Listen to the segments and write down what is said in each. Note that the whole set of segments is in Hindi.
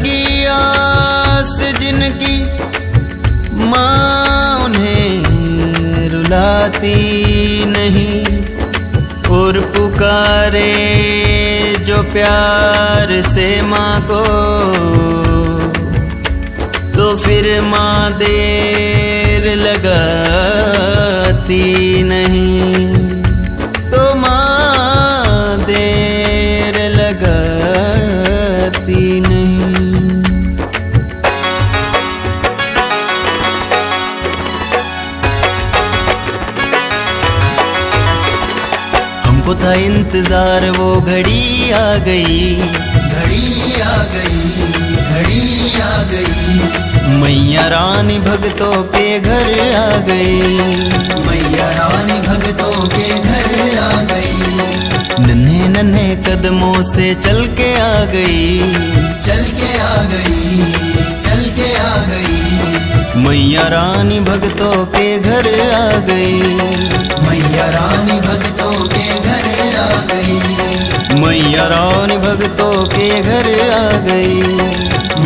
लगी आस जिनकी माँ उन्हें रुलाती नहीं, और पुकारे जो प्यार से माँ को, तो फिर माँ देर लगाती नहीं, तो माँ देर लगाती नहीं। हमको था इंतजार वो घड़ी आ गई, घड़ी आ गई, घड़ी आ गई। मैया रानी भक्तों के घर आ गई, मैया रानी भक्तों के घर आ गई। नन्हे नन्हे कदमों से चल के आ गई, चल के आ गई, चल के आ गई। मैया रानी भक्तों के घर आ गई, मैया रानी भक्तों के घर आ गई। मैया रानी भक्तों के घर आ गई,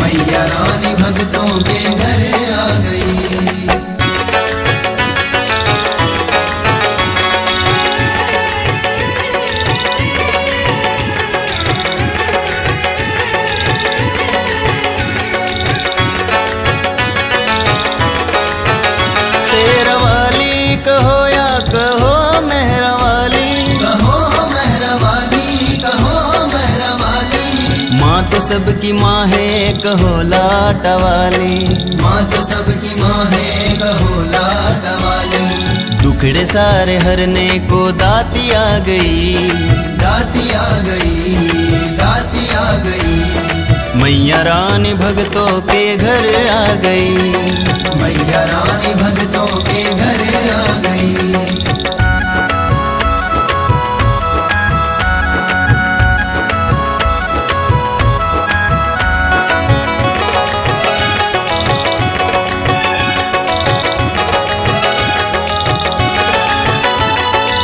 मैया रानी भक्तों के घर आ गई। शेरवाली कहो या कहो मेहरवाली, कहो मेहरवाली, कहो मेहरवाली। माँ तो सबकी माँ है कहो लाटवाली, माँ तो सबकी माँ है कहो लाटवाली। दुखड़े सारे हरने को दाती आ गई, दाती आ गई, दाती आ गई। मैया रानी भक्तों के घर आ गई, मैया रानी भक्तों के घर आ गई।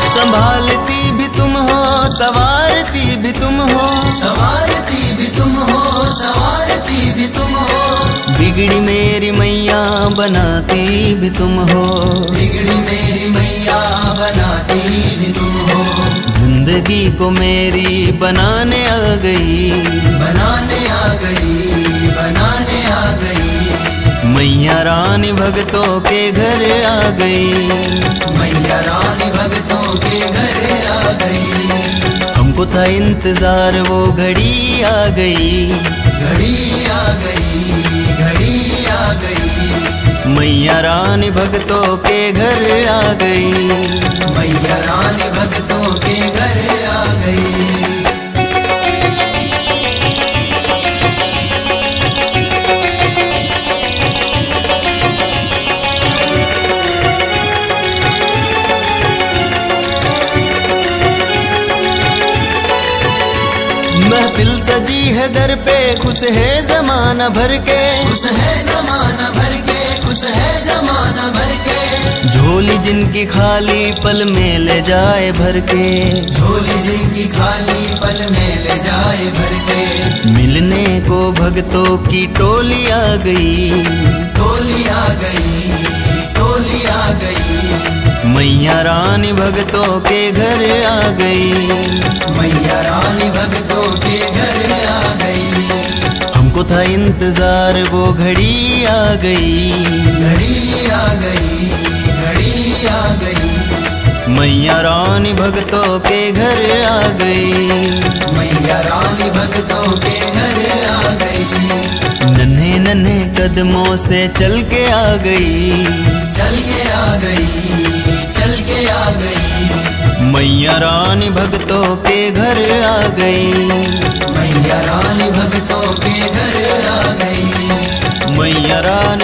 संभालती भी तुम हो सवारती भी तुम हो, सवारती भी तुम हो, सवारती भी तुम हो। बिगड़ी मेरी मैया बनाती भी तुम हो, बिगड़ी मेरी मैया बनाती भी तुम हो। जिंदगी को मेरी बनाने आ गई, बनाने आ गई, बनाने आ गई। मैया रानी भक्तों के घर आ गई, मैया रानी भक्तों के घर आ गई। हमको था इंतजार वो घड़ी आ गई, घड़ी आ गई, घड़ी आ गई। मैया रानी भक्तों के घर आ गई, मैया रानी भक्तों के घर आ गई। महफिल सजी है दर पे खुश है जमाना भर के, खुश है जमाना भर के, खुश है जमाना भर के। झोली जिनकी खाली पल में ले जाए भर के, झोली जिनकी खाली पल में ले जाए भर के। मिलने को भक्तों की टोली आ गई, टोली आ गई, टोली आ गई। मैया रानी भक्तों के घर आ गई, मैया रानी भक्तों के घर आ गई। हमको था इंतजार वो घड़ी आ गई, घड़ी आ गई, घड़ी आ गई। मैया रानी भक्तों के घर आ गई, मैया रानी भक्तों के घर आ गई। नन्हे नन्हे कदमों से चल के आ गई, चल के आ गई, चल के आ गई। मैया रानी भक्तों के घर आ गई, मैया रानी भक्तों के घर आ गई। मैया रानी